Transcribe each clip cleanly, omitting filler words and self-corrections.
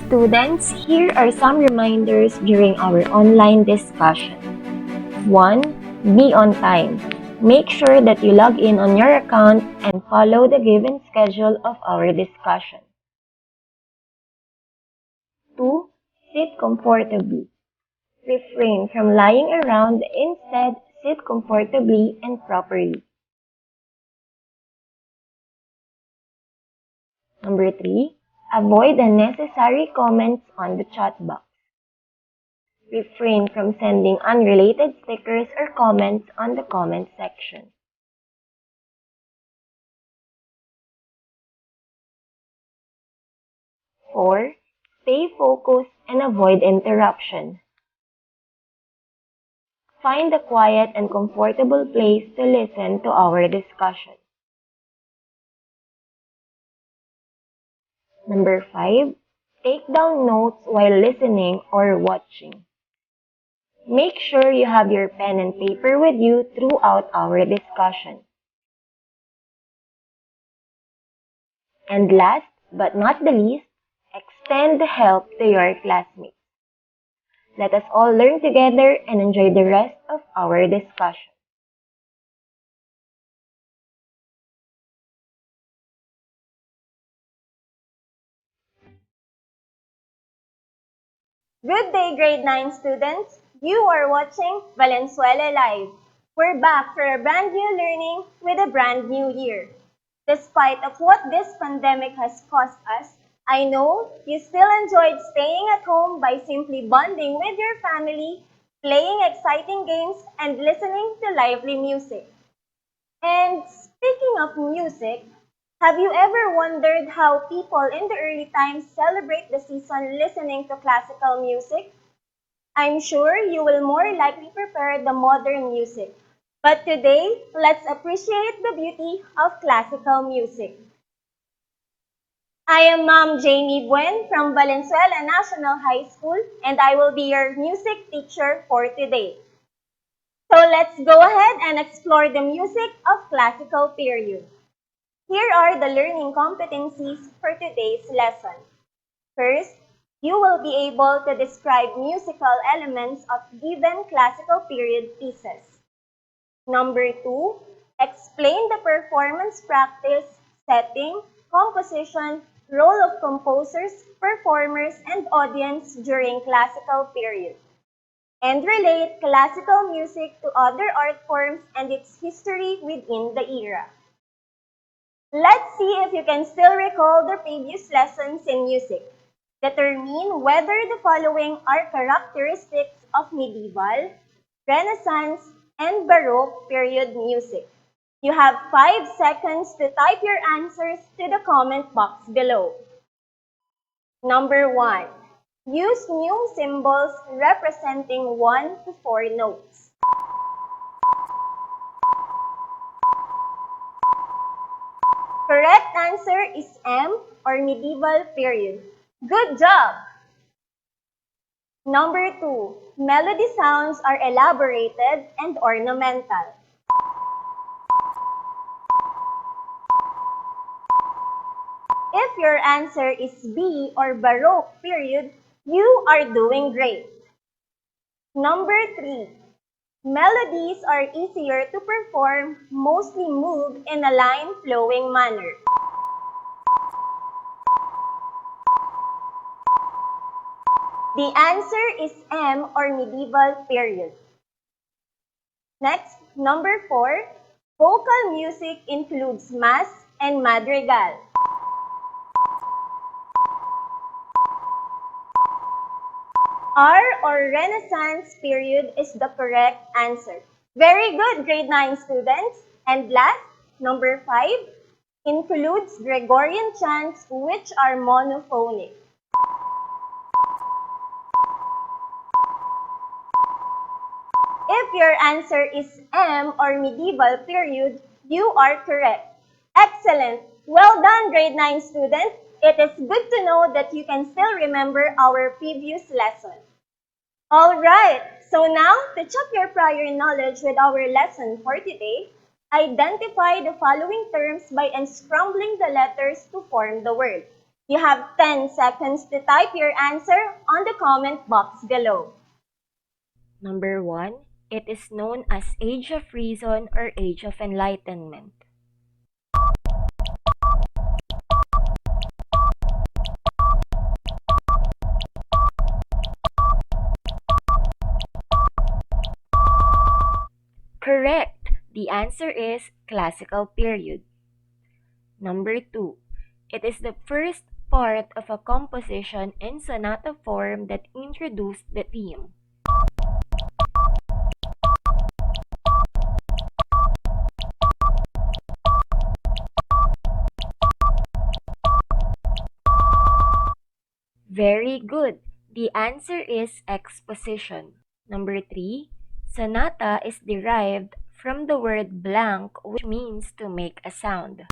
Students, here are some reminders during our online discussion. 1. Be on time. Make sure that you log in on your account and follow the given schedule of our discussion. 2. Sit comfortably. Refrain from lying around, instead sit comfortably and properly. Number 3. Avoid unnecessary comments on the chat box. Refrain from sending unrelated stickers or comments on the comment section. Four, stay focused and avoid interruption. Find a quiet and comfortable place to listen to our discussion. Number 5, take down notes while listening or watching. Make sure you have your pen and paper with you throughout our discussion. And last but not the least, extend help to your classmates. Let us all learn together and enjoy the rest of our discussion. Good day, grade 9 students. You are watching Valenzuela Live. We're back for a brand new learning with a brand new year. Despite of what this pandemic has caused us, I know you still enjoyed staying at home by simply bonding with your family, playing exciting games, and listening to lively music. And speaking of music, have you ever wondered how people in the early times celebrate the season listening to classical music? I'm sure you will more likely prefer the modern music. But today, let's appreciate the beauty of classical music. I am Ma'am Jamie Buen from Valenzuela National High School, and I will be your music teacher for today. So let's go ahead and explore the music of classical period. Here are the learning competencies for today's lesson. First, you will be able to describe musical elements of given classical period pieces. Number 2, explain the performance practice, setting, composition, role of composers, performers, and audience during classical period. And relate classical music to other art forms and its history within the era. Let's see if you can still recall the previous lessons in music. Determine whether the following are characteristics of medieval, Renaissance, and Baroque period music. You have 5 seconds to type your answers to the comment box below. Number 1. Use new symbols representing 1 to 4 notes. Correct answer is M or medieval period. Good job! Number 2. Melody sounds are elaborated and ornamental. If your answer is B or Baroque period, you are doing great. Number 3. Melodies are easier to perform, mostly move in a line-flowing manner. The answer is M or medieval period. Next, number 4. Vocal music includes mass and madrigal. R or Renaissance period is the correct answer. Very good, grade 9 students. And last, number 5, includes Gregorian chants which are monophonic. If your answer is M or medieval period, you are correct. Excellent! Well done, grade 9 student. It is good to know that you can still remember our previous lesson. Alright, so now to check your prior knowledge with our lesson for today, identify the following terms by unscrambling the letters to form the word. You have 10 seconds to type your answer on the comment box below. Number 1, it is known as Age of Reason or Age of Enlightenment. Correct! The answer is Classical Period. Number 2, it is the first part of a composition in sonata form that introduced the theme. Very good. The answer is exposition. Number 3, sonata is derived from the word blank, which means to make a sound.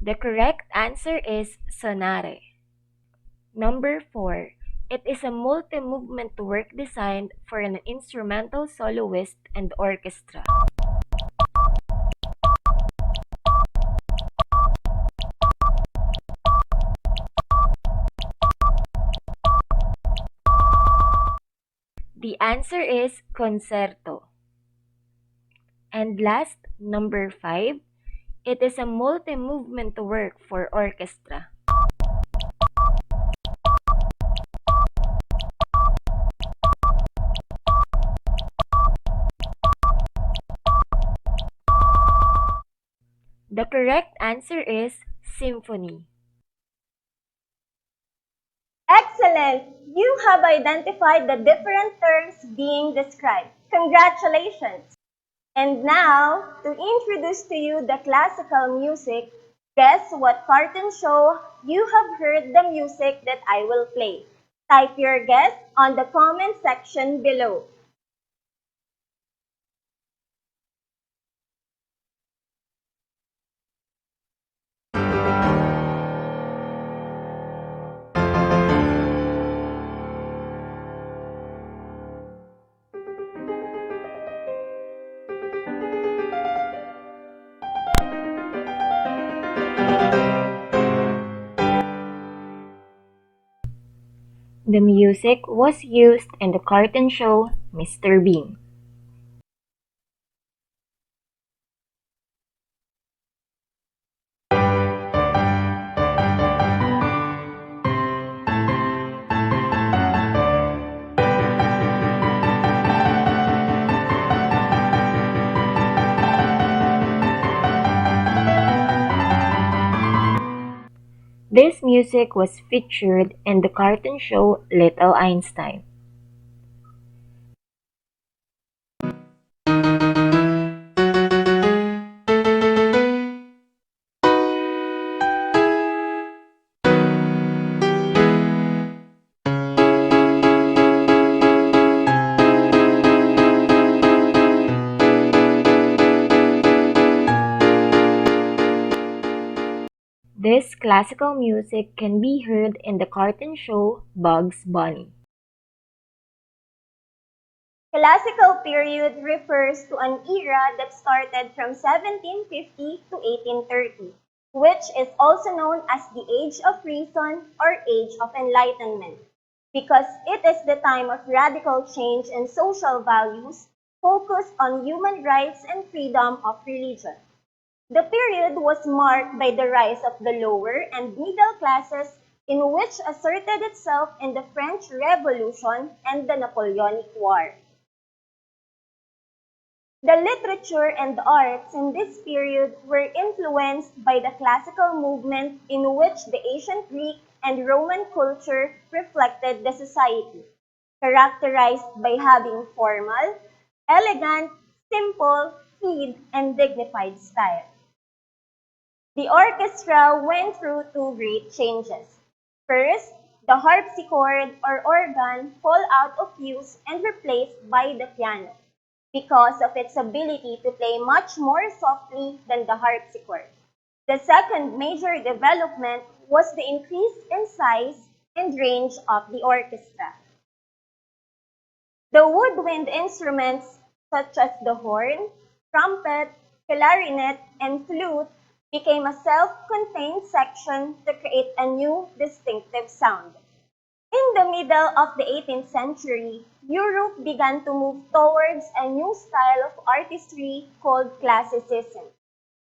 The correct answer is sonare. Number 4, it is a multi-movement work designed for an instrumental soloist and orchestra. The answer is concerto. And last, number 5, it is a multi-movement work for orchestra. The correct answer is symphony. Excellent! You have identified the different terms being described. Congratulations! And now, to introduce to you the classical music, guess what cartoon show you have heard the music that I will play? Type your guess on the comment section below. The music was used in the cartoon show Mr. Bean. This music was featured in the cartoon show Little Einstein. This classical music can be heard in the cartoon show Bugs Bunny. Classical period refers to an era that started from 1750 to 1830, which is also known as the Age of Reason or Age of Enlightenment, because it is the time of radical change in social values focused on human rights and freedom of religion. The period was marked by the rise of the lower and middle classes, in which asserted itself in the French Revolution and the Napoleonic War. The literature and arts in this period were influenced by the classical movement, in which the ancient Greek and Roman culture reflected the society, characterized by having formal, elegant, simple, fluid, and dignified style. The orchestra went through two great changes. First, the harpsichord or organ fell out of use and replaced by the piano, because of its ability to play much more softly than the harpsichord. The second major development was the increase in size and range of the orchestra. The woodwind instruments such as the horn, trumpet, clarinet, and flute became a self-contained section to create a new distinctive sound. In the middle of the 18th century, Europe began to move towards a new style of artistry called classicism.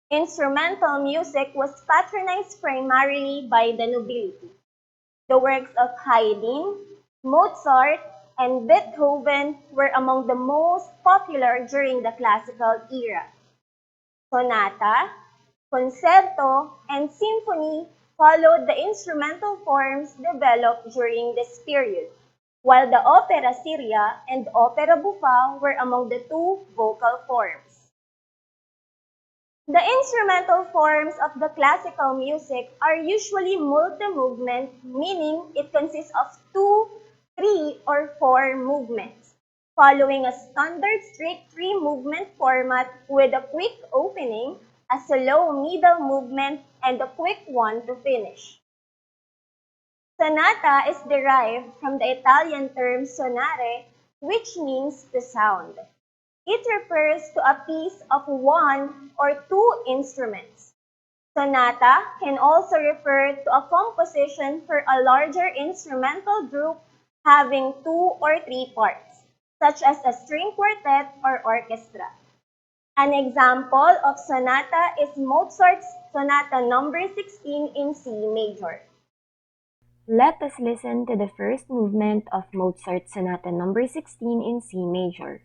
Instrumental music was patronized primarily by the nobility. The works of Haydn, Mozart, and Beethoven were among the most popular during the classical era. Sonata, concerto, and symphony followed the instrumental forms developed during this period, while the opera seria and opera buffa were among the two vocal forms. The instrumental forms of the classical music are usually multi-movement, meaning it consists of two, three, or four movements, following a standard strict three-movement format with a quick opening, a slow middle movement, and a quick one to finish. Sonata is derived from the Italian term sonare, which means to sound. It refers to a piece of one or two instruments. Sonata can also refer to a composition for a larger instrumental group having two or three parts, such as a string quartet or orchestra. An example of sonata is Mozart's Sonata Number 16 in C major. Let us listen to the first movement of Mozart's Sonata Number 16 in C major.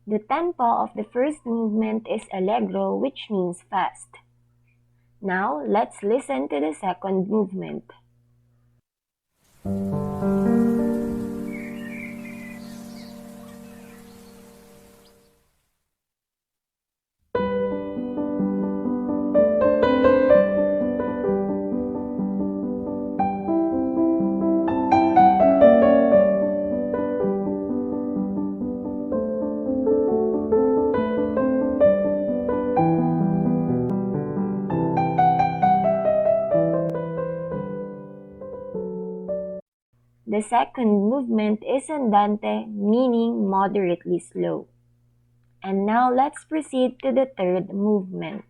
The tempo of the first movement is allegro, which means fast. Now, let's listen to the second movement. The second movement is andante, meaning moderately slow. And now let's proceed to the third movement.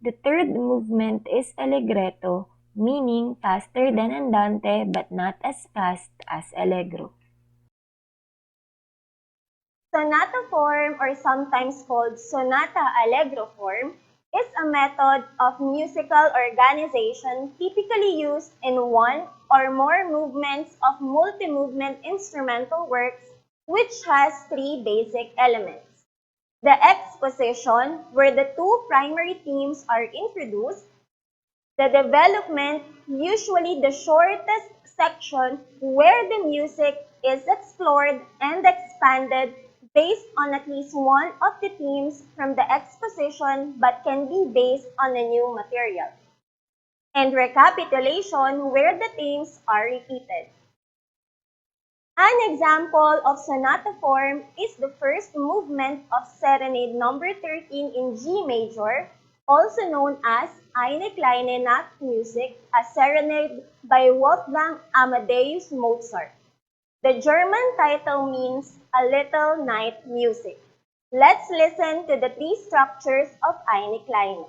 The third movement is allegretto, meaning faster than andante but not as fast as allegro. Sonata form, or sometimes called sonata allegro form, is a method of musical organization typically used in one or more movements of multi-movement instrumental works which has three basic elements. The exposition, where the two primary themes are introduced, the development, usually the shortest section where the music is explored and expanded based on at least one of the themes from the exposition but can be based on a new material, and recapitulation where the themes are repeated. An example of sonata form is the first movement of Serenade Number 13 in G major, also known as Eine kleine Nachtmusik, a serenade by Wolfgang Amadeus Mozart. The German title means a little night music. Let's listen to the three structures of Eine kleine.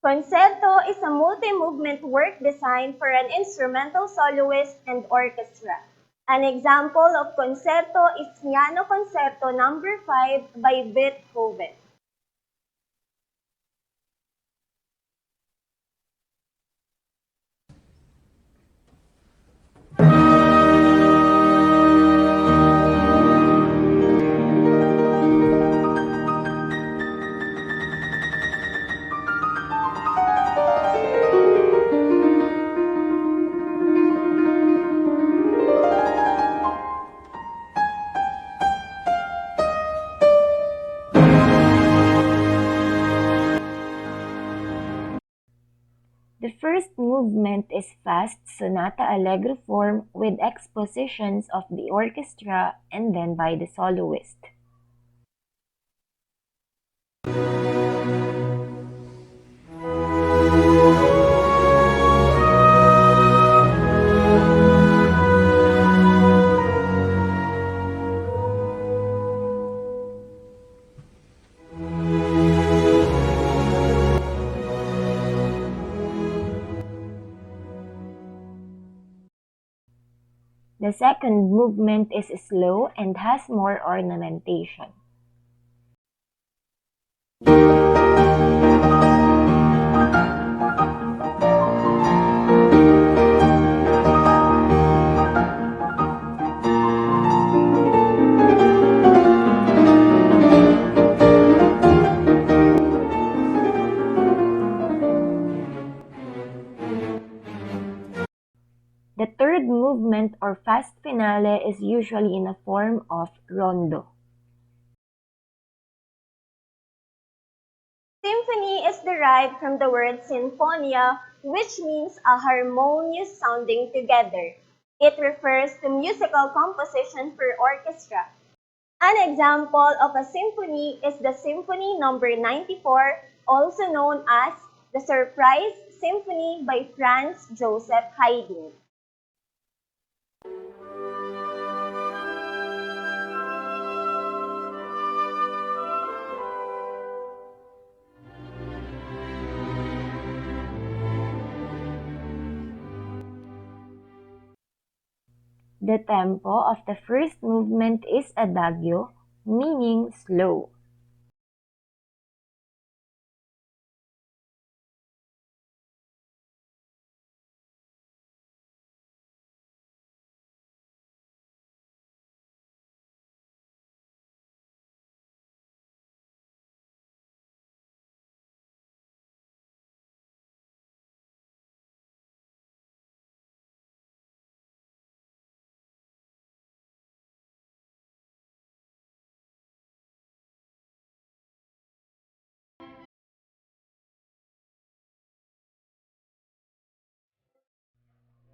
Concerto is a multi-movement work designed for an instrumental soloist and orchestra. An example of concerto is Piano Concerto No. 5 by Beethoven. The first movement is fast sonata allegro form with expositions of the orchestra and then by the soloist. The second movement is slow and has more ornamentation. The third movement or fast finale is usually in a form of rondo. Symphony is derived from the word sinfonia, which means a harmonious sounding together. It refers to musical composition for orchestra. An example of a symphony is the Symphony No. 94, also known as the Surprise Symphony by Franz Joseph Haydn. The tempo of the first movement is adagio, meaning slow.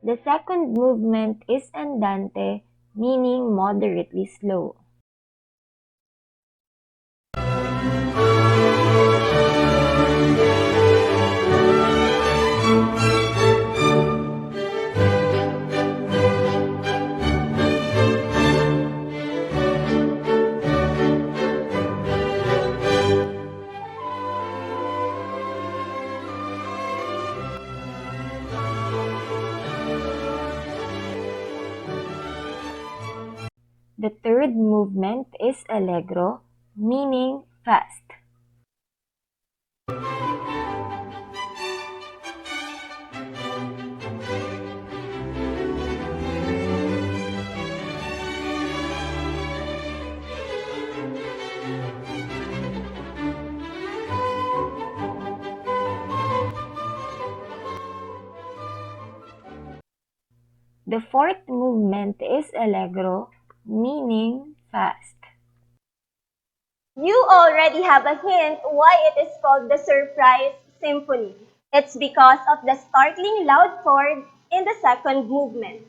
The second movement is andante, meaning moderately slow. The third movement is allegro, meaning fast. The fourth movement is allegro, meaning fast. You already have a hint why it is called the Surprise Symphony. It's because of the startling loud chord in the second movement.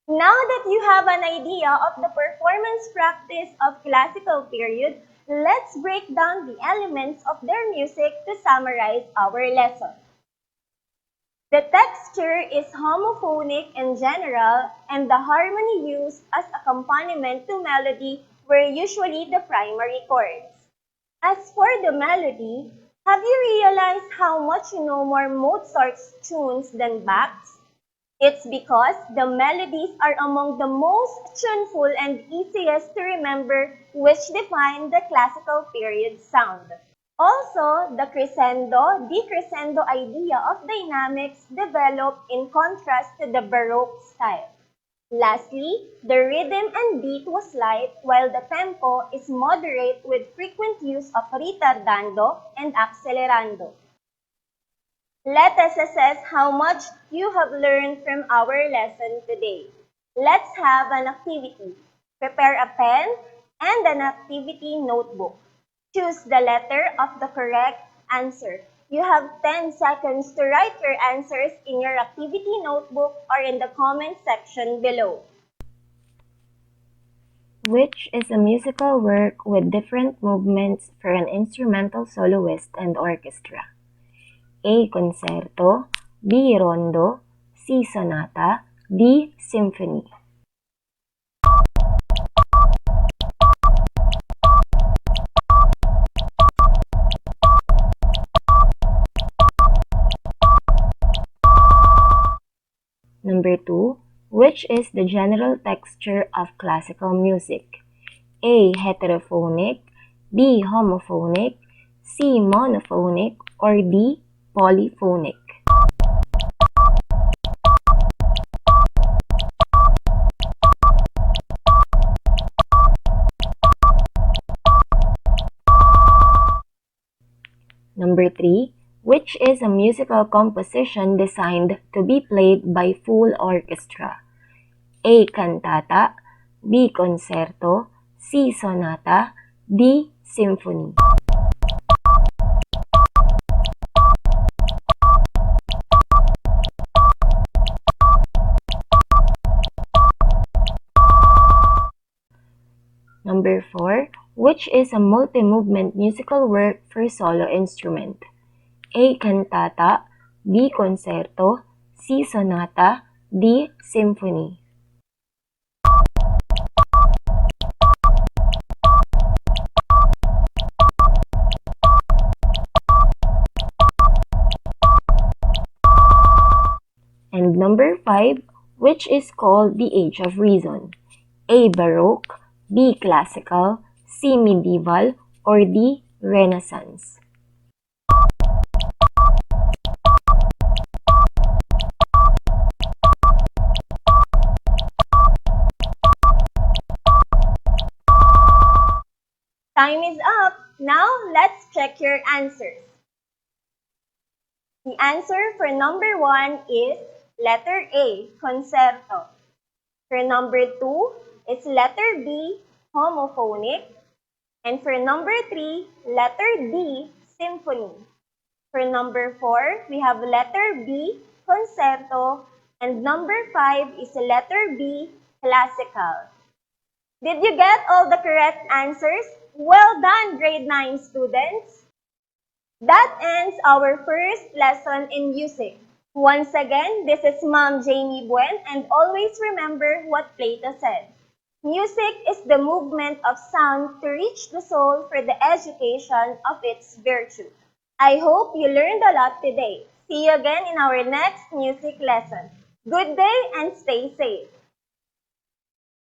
Now that you have an idea of the performance practice of classical period, let's break down the elements of their music to summarize our lesson. The texture is homophonic in general, and the harmony used as accompaniment to melody were usually the primary chords. As for the melody, Have you realized how much you know more Mozart's tunes than Bach's? It's because the melodies are among the most tuneful and easiest to remember, which define the classical period sound. Also, the crescendo-decrescendo idea of dynamics developed in contrast to the Baroque style. Lastly, the rhythm and beat was light while the tempo is moderate with frequent use of ritardando and accelerando. Let us assess how much you have learned from our lesson today. Let's have an activity. Prepare a pen and an activity notebook. Choose the letter of the correct answer. You have 10 seconds to write your answers in your activity notebook or in the comment section below. Which is a musical work with different movements for an instrumental soloist and orchestra? A. Concerto, B. Rondo, C. Sonata, D. Symphony. Number 2. Which is the general texture of classical music? A. Heterophonic, B. Homophonic, C. Monophonic, or D. Polyphonic. Number 3. Which is a musical composition designed to be played by full orchestra? A. Cantata, B. Concerto, C. Sonata, D. Symphony. Number 4. Which is a multi-movement musical work for solo instrument? A. Cantata, B. Concerto, C. Sonata, D. Symphony. And number 5, which is called the Age of Reason? A. Baroque, B. Classical, C. Medieval, or D. Renaissance. Time is up. Now, let's check your answers. The answer for number 1 is letter A, concerto. For number 2, it's letter B, homophonic. And for number 3, letter D, symphony. For number 4, we have letter B, concerto. And number 5 is letter B, classical. Did you get all the correct answers? Well done, grade 9 students! That ends our first lesson in music. Once again, this is Ma'am Jamie Buen, and always remember what Plato said. Music is the movement of sound to reach the soul for the education of its virtue. I hope you learned a lot today. See you again in our next music lesson. Good day and stay safe.